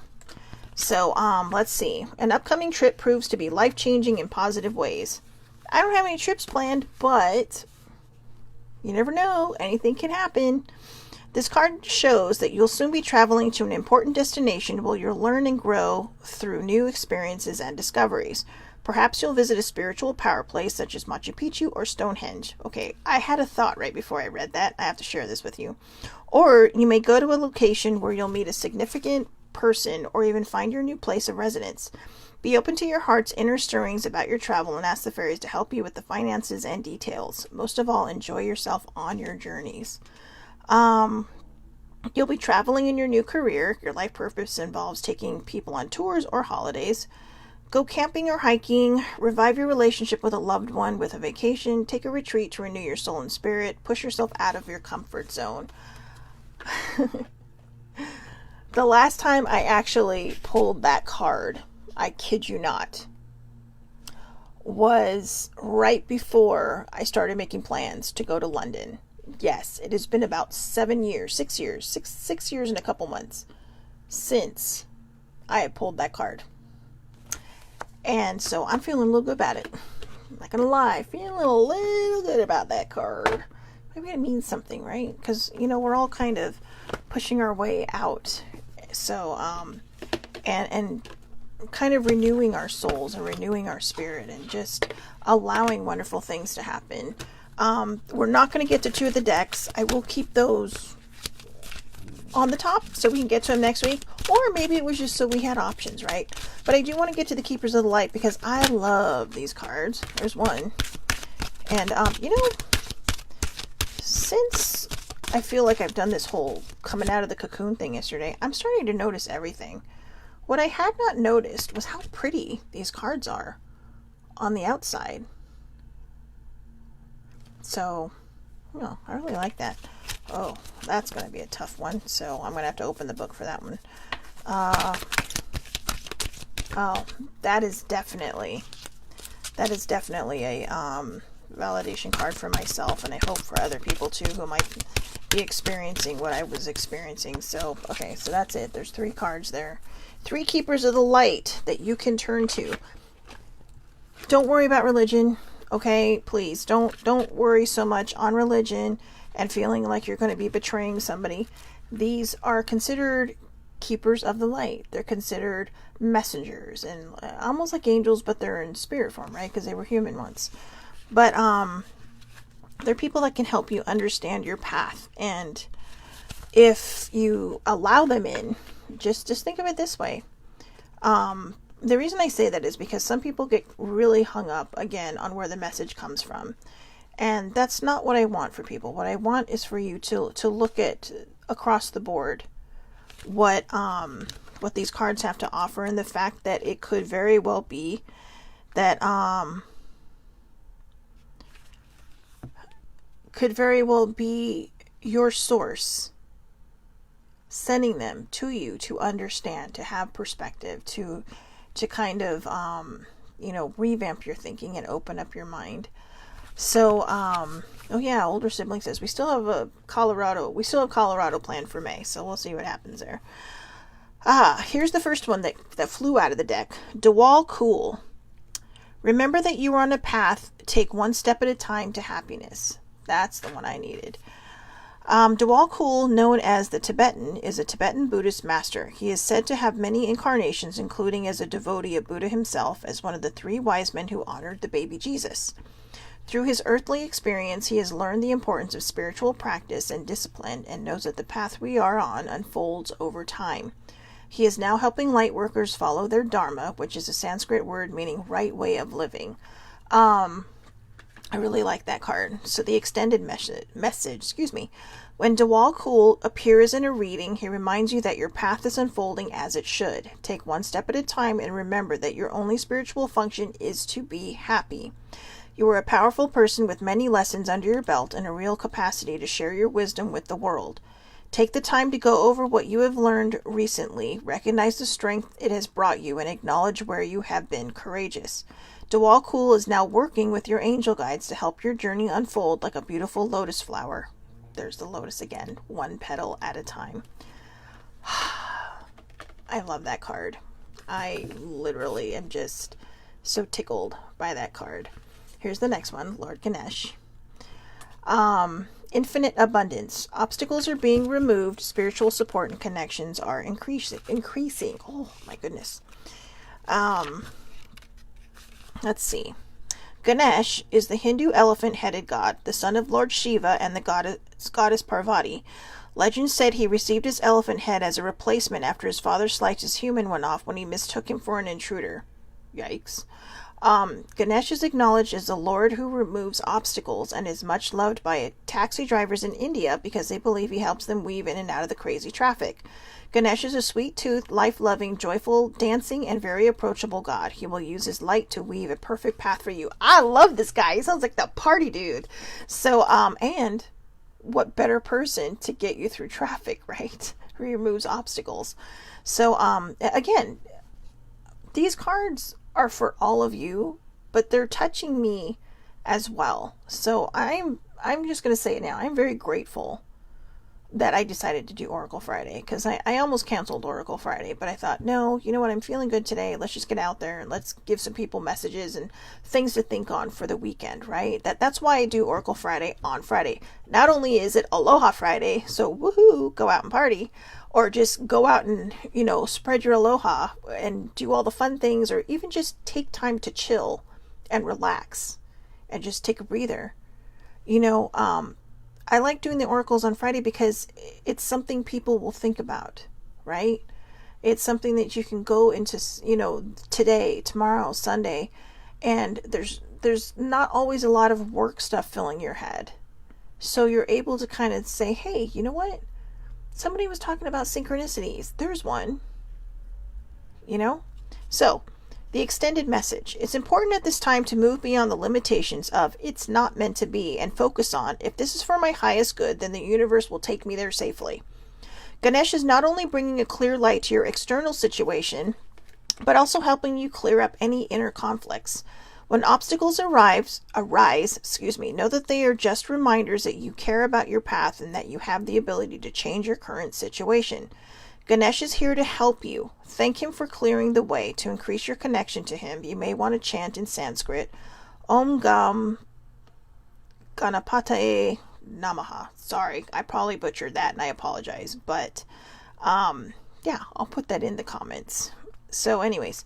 So, let's see. An upcoming trip proves to be life-changing in positive ways. I don't have any trips planned, but you never know. Anything can happen. This card shows that you'll soon be traveling to an important destination where you'll learn and grow through new experiences and discoveries. Perhaps you'll visit a spiritual power place such as Machu Picchu or Stonehenge. Okay, I had a thought right before I read that. I have to share this with you. Or you may go to a location where you'll meet a significant person or even find your new place of residence. Be open to your heart's inner stirrings about your travel and ask the fairies to help you with the finances and details. Most of all, enjoy yourself on your journeys. You'll be traveling in your new career. Your life purpose involves taking people on tours or holidays. Go camping or hiking. Revive your relationship with a loved one with a vacation. Take a retreat to renew your soul and spirit. Push yourself out of your comfort zone. The last time I actually pulled that card, I kid you not, was right before I started making plans to go to London. Yes, it has been about 6 years and a couple months since I had pulled that card. And so I'm feeling a little good about it. I'm not going to lie, feeling a little good about that card. Maybe it means something, right? Because, we're all kind of pushing our way out. So, and kind of renewing our souls and renewing our spirit and just allowing wonderful things to happen. We're not going to get to 2 of the decks. I will keep those on the top so we can get to them next week. Or maybe it was just so we had options, right? But I do want to get to the Keepers of the Light because I love these cards. There's one. And, since I feel like I've done this whole coming out of the cocoon thing yesterday, I'm starting to notice everything. What I had not noticed was how pretty these cards are on the outside. So, I really like that. Oh, that's going to be a tough one. So I'm going to have to open the book for that one. Oh, that is definitely a validation card for myself, and I hope for other people too who might be experiencing what I was experiencing. So, okay, so that's it. There's 3 cards there. 3 Keepers of the Light that you can turn to. Don't worry about religion. Okay, please don't worry so much on religion and feeling like you're going to be betraying somebody. These are considered keepers of the light. They're considered messengers and almost like angels, but they're in spirit form, right? Because they were human once. But they're people that can help you understand your path. And if you allow them in, just think of it this way. The reason I say that is because some people get really hung up, again, on where the message comes from. And that's not what I want for people. What I want is for you to look at across the board what these cards have to offer, and the fact that it could very well be that your source sending them to you to understand, to have perspective, to kind of revamp your thinking and open up your mind. So oh yeah, older sibling says we still have Colorado planned for May, so we'll see what happens there. Here's the first one that flew out of the deck. DeWall Cool. Remember that you are on a path. Take one step at a time to happiness. That's the one I needed. Dwal Kul, known as the Tibetan, is a Tibetan Buddhist master. He is said to have many incarnations, including as a devotee of Buddha himself, as one of the 3 wise men who honored the baby Jesus. Through his earthly experience, he has learned the importance of spiritual practice and discipline, and knows that the path we are on unfolds over time. He is now helping light workers follow their dharma, which is a Sanskrit word meaning right way of living. I really like that card. So the extended message, when Dwal Kul appears in a reading, he reminds you that your path is unfolding as it should. Take one step at a time and remember that your only spiritual function is to be happy. You are a powerful person with many lessons under your belt and a real capacity to share your wisdom with the world. Take the time to go over what you have learned recently, recognize the strength it has brought you, and acknowledge where you have been courageous. Dwal Kul is now working with your angel guides to help your journey unfold like a beautiful lotus flower. There's the lotus again, one petal at a time. I love that card. I literally am just so tickled by that card. Here's the next one, Lord Ganesh. Infinite abundance. Obstacles are being removed. Spiritual support and connections are increasing. Oh my goodness. Let's see. Ganesh is the Hindu elephant-headed god, the son of Lord Shiva and the goddess Parvati. Legend said he received his elephant head as a replacement after his father sliced his human one off when he mistook him for an intruder. Yikes. Ganesh is acknowledged as the Lord who removes obstacles and is much loved by taxi drivers in India because they believe he helps them weave in and out of the crazy traffic. Ganesh is a sweet-toothed, life-loving, joyful, dancing, and very approachable god. He will use his light to weave a perfect path for you. I love this guy. He sounds like the party dude. So, and what better person to get you through traffic, right? Who removes obstacles. So, again, these cards are for all of you, but they're touching me as well. So I'm just going to say it now. I'm very grateful that I decided to do Oracle Friday, because I almost canceled Oracle Friday, but I thought, no, you know what, I'm feeling good today. Let's just get out there and let's give some people messages and things to think on for the weekend, right? That's why I do Oracle Friday on Friday. Not only is it Aloha Friday, so woohoo, go out and party, or just go out and, spread your aloha and do all the fun things, or even just take time to chill and relax and just take a breather. I like doing the oracles on Friday because it's something people will think about, right? It's something that you can go into, today, tomorrow, Sunday, and there's not always a lot of work stuff filling your head. So you're able to kind of say, hey, you know what? Somebody was talking about synchronicities. There's one, So, the extended message. It's important at this time to move beyond the limitations of it's not meant to be and focus on, if this is for my highest good, then the universe will take me there safely. Ganesh is not only bringing a clear light to your external situation, but also helping you clear up any inner conflicts. When obstacles arise, know that they are just reminders that you care about your path and that you have the ability to change your current situation. Ganesh is here to help you. Thank him for clearing the way. To increase your connection to him, you may want to chant in Sanskrit, Om Gam Ganapataye Namaha. Sorry, I probably butchered that and I apologize. But, I'll put that in the comments. So anyways,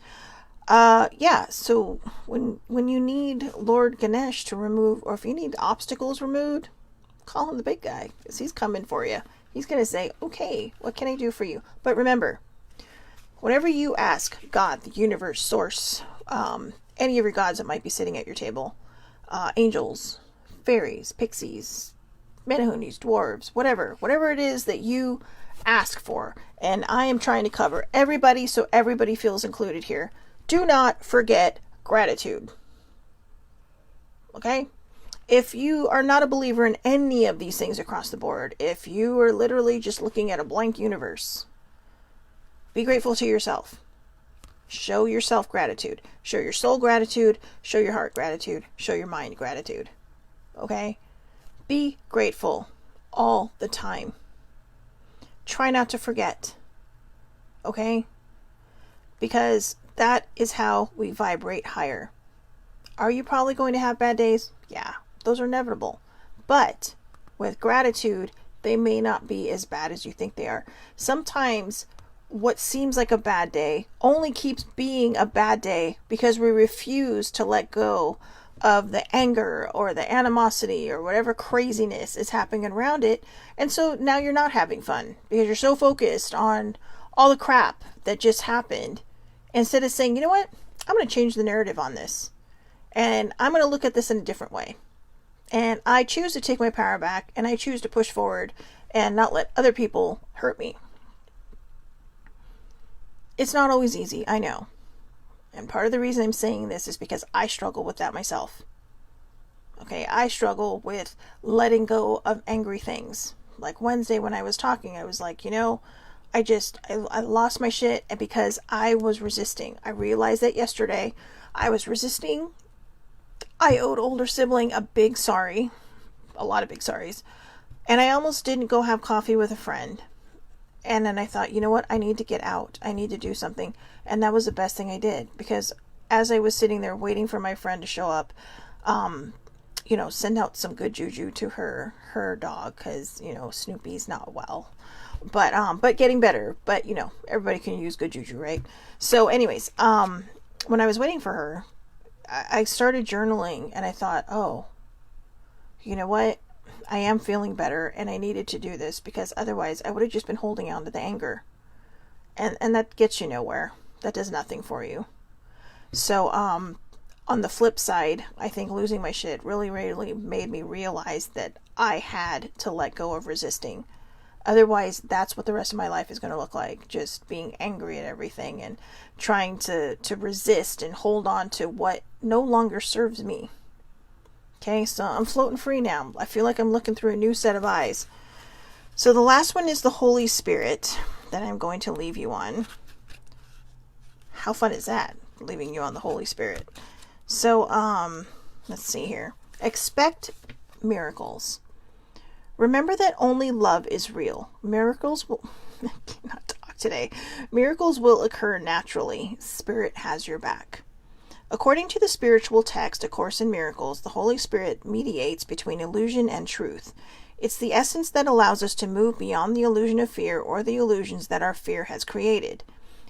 so when you need Lord Ganesh to remove, or if you need obstacles removed, call him the big guy, because he's coming for you. He's going to say, okay, what can I do for you? But remember, whenever you ask God, the universe, source, any of your gods that might be sitting at your table, angels, fairies, pixies, menahunis, dwarves, whatever it is that you ask for, and I am trying to cover everybody so everybody feels included here, do not forget gratitude. Okay? If you are not a believer in any of these things across the board, if you are literally just looking at a blank universe, be grateful to yourself. Show yourself gratitude. Show your soul gratitude. Show your heart gratitude. Show your mind gratitude. Okay? Be grateful all the time. Try not to forget. Okay? Because that is how we vibrate higher. Are you probably going to have bad days? Yeah. Those are inevitable. But with gratitude, They may not be as bad as you think they are. Sometimes what seems like a bad day only keeps being a bad day because we refuse to let go of the anger or the animosity or whatever craziness is happening around it. And so now you're not having fun because you're so focused on all the crap that just happened, instead of saying, you know what, I'm going to change the narrative on this and I'm going to look at this in a different way. And I choose to take my power back, and I choose to push forward and not let other people hurt me. It's not always easy, I know. And part of the reason I'm saying this is because I struggle with that myself. Okay, I struggle with letting go of angry things. Like Wednesday when I was talking, I was like, you know, I lost my shit because I was resisting. I realized that yesterday I was resisting. I owed older sibling a big sorry, a lot of big sorries, and I almost didn't go have coffee with a friend. And then I thought, you know what, I need to get out. I need to do something. And that was the best thing I did, because as I was sitting there waiting for my friend to show up, you know, send out some good juju to her dog, because, you know, Snoopy's not well, but getting better. But, you know, everybody can use good juju, right? So anyways, when I was waiting for her, I started journaling, and I thought, oh, you know what? I am feeling better, and I needed to do this, because otherwise I would have just been holding on to the anger. And that gets you nowhere. That does nothing for you. So, on the flip side, I think losing my shit really made me realize that I had to let go of resisting. Otherwise, that's what the rest of my life is going to look like. Just being angry at everything and trying to resist and hold on to what no longer serves me. Okay, so I'm floating free now. I feel like I'm looking through a new set of eyes. So the last one is the Holy Spirit that I'm going to leave you on. How fun is that? Leaving you on the Holy Spirit. So, let's see here. Expect miracles. Remember that only love is real. Miracles will... I cannot talk today. Miracles will occur naturally. Spirit has your back. According to the spiritual text, A Course in Miracles, the Holy Spirit mediates between illusion and truth. It's the essence that allows us to move beyond the illusion of fear or the illusions that our fear has created.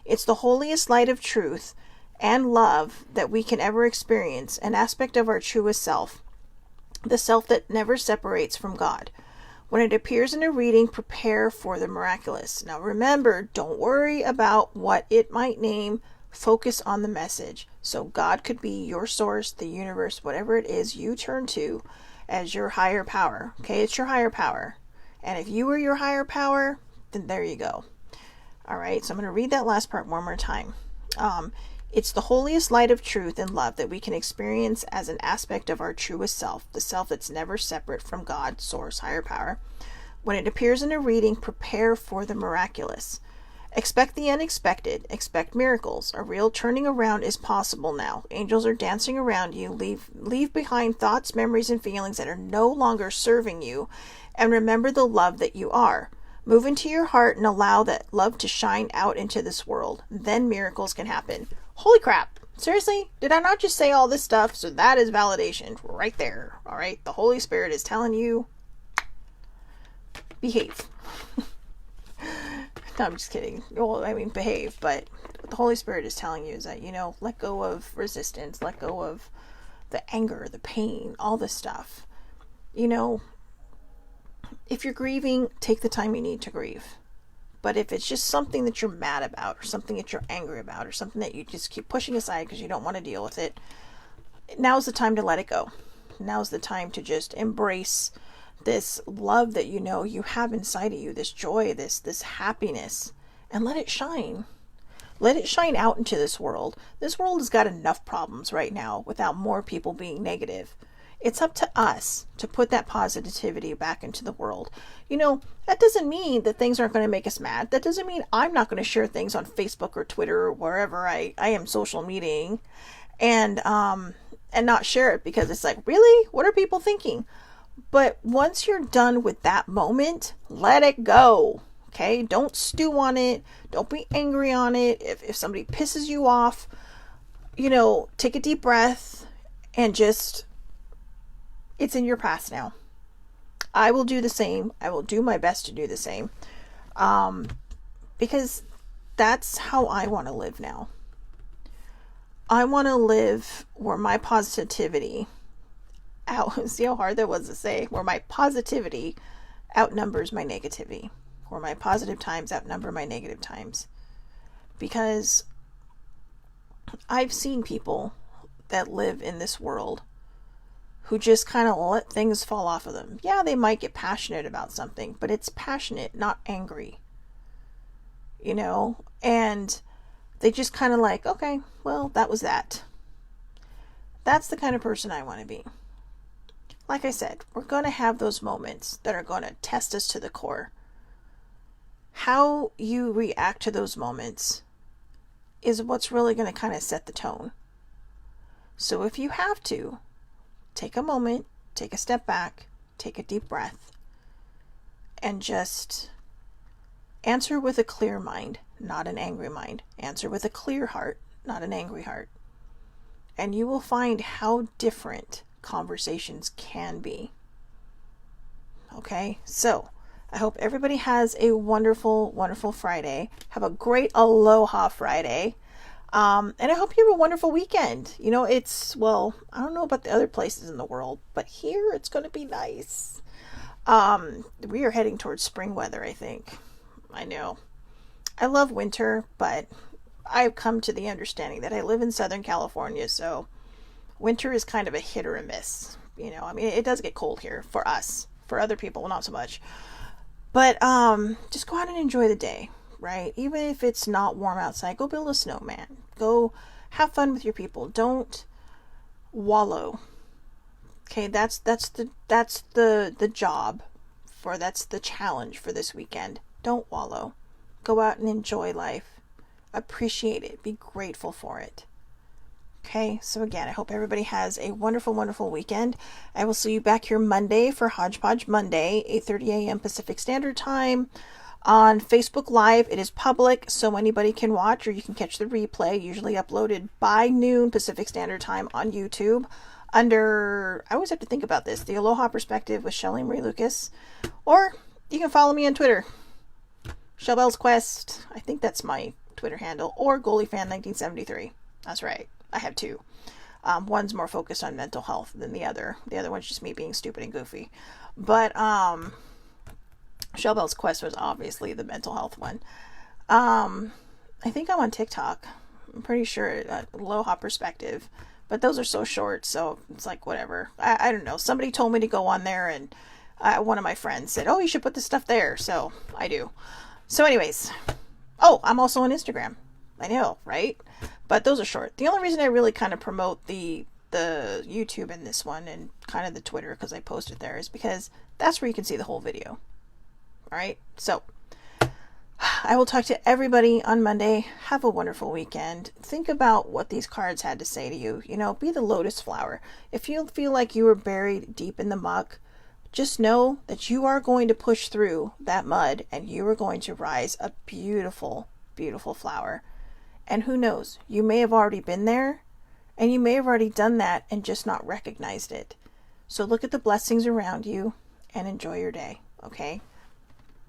It's the holiest light of truth and love that we can ever experience, an aspect of our truest self, the self that never separates from God. When it appears in a reading, prepare for the miraculous. Now remember, don't worry about what it might name. Focus on the message. So God could be your source, the universe, whatever it is you turn to as your higher power. Okay, it's your higher power. And if you were your higher power, then there you go. All right, so I'm going to read that last part one more time. It's the holiest light of truth and love that we can experience as an aspect of our truest self, the self that's never separate from God, source, higher power. When it appears in a reading, prepare for the miraculous. Expect the unexpected. Expect miracles. A real turning around is possible now. Angels are dancing around you. Leave behind thoughts, memories, and feelings that are no longer serving you, and remember the love that you are. Move into your heart and allow that love to shine out into this world. Then miracles can happen. Holy crap. Seriously? Did I not just say all this stuff? So that is validation right there. All right. The Holy Spirit is telling you, behave. No, I'm just kidding. Well, I mean, behave. But what the Holy Spirit is telling you is that, you know, let go of resistance. Let go of the anger, the pain, all this stuff. You know, if you're grieving, take the time you need to grieve. But if it's just something that you're mad about, or something that you're angry about, or something that you just keep pushing aside because you don't want to deal with it, now's the time to let it go. Now's the time to just embrace this love that you know you have inside of you, this joy, this happiness, and let it shine. Let it shine out into this world. This world has got enough problems right now without more people being negative. It's up to us to put that positivity back into the world. You know, that doesn't mean that things aren't going to make us mad. That doesn't mean I'm not going to share things on Facebook or Twitter or wherever I am social mediating and not share it because it's like, really? What are people thinking? But once you're done with that moment, let it go. Okay? Don't stew on it. Don't be angry on it. If somebody pisses you off, you know, take a deep breath and just... it's in your past now. I will do the same. I will do my best to do the same. Because that's how I want to live now. I want to live where my positivity see how hard that was to say, where my positivity outnumbers my negativity, where my positive times outnumber my negative times. Because I've seen people that live in this world who just kind of let things fall off of them. Yeah, they might get passionate about something, but it's passionate, not angry. You know? And they just kind of like, okay, well, that was that. That's the kind of person I want to be. Like I said, we're going to have those moments that are going to test us to the core. How you react to those moments is what's really going to kind of set the tone. So if you have to, take a moment, take a step back, take a deep breath, and just answer with a clear mind, not an angry mind. Answer with a clear heart, not an angry heart. And you will find how different conversations can be. Okay, so I hope everybody has a wonderful, wonderful Friday. Have a great Aloha Friday. And I hope you have a wonderful weekend. You know, well, I don't know about the other places in the world, but here it's going to be nice. We are heading towards spring weather, I think. I know. I love winter, but I've come to the understanding that I live in Southern California, so winter is kind of a hit or a miss. You know, I mean, it does get cold here for us. For other people, not so much. But just go out and enjoy the day, right? Even if it's not warm outside, go build a snowman. Go have fun with your people. Don't wallow. Okay, that's the job that's the challenge for this weekend. Don't wallow. Go out and enjoy life. Appreciate it. Be grateful for it. Okay, so again, I hope everybody has a wonderful, wonderful weekend. I will see you back here Monday for Hodgepodge Monday, 8:30 a.m. Pacific Standard Time. On Facebook Live, it is public, so anybody can watch, or you can catch the replay, usually uploaded by noon Pacific Standard Time on YouTube. Under, I always have to think about this, the Aloha Perspective with Shelly Marie Lucas. Or you can follow me on Twitter. Shellbell's Quest, I think that's my Twitter handle, or GoalieFan1973. That's right. I have two. One's more focused on mental health than the other. The other one's just me being stupid and goofy. But Shellbell's Quest was obviously the mental health one. I think I'm on TikTok. I'm pretty sure Aloha Perspective. But those are so short, so it's like whatever. I don't know. Somebody told me to go on there, and one of my friends said, oh, you should put this stuff there. So I do. So anyways. Oh, I'm also on Instagram. I know, right? But those are short. The only reason I really kind of promote the YouTube in this one and kind of the Twitter, because I post it there, is because that's where you can see the whole video. All right? So I will talk to everybody on Monday. Have a wonderful weekend. Think about what these cards had to say to you. You know, be the lotus flower. If you feel like you were buried deep in the muck, just know that you are going to push through that mud and you are going to rise a beautiful, beautiful flower. And who knows, you may have already been there, and you may have already done that and just not recognized it. So look at the blessings around you and enjoy your day, okay?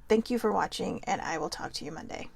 Thank you for watching, and I will talk to you Monday.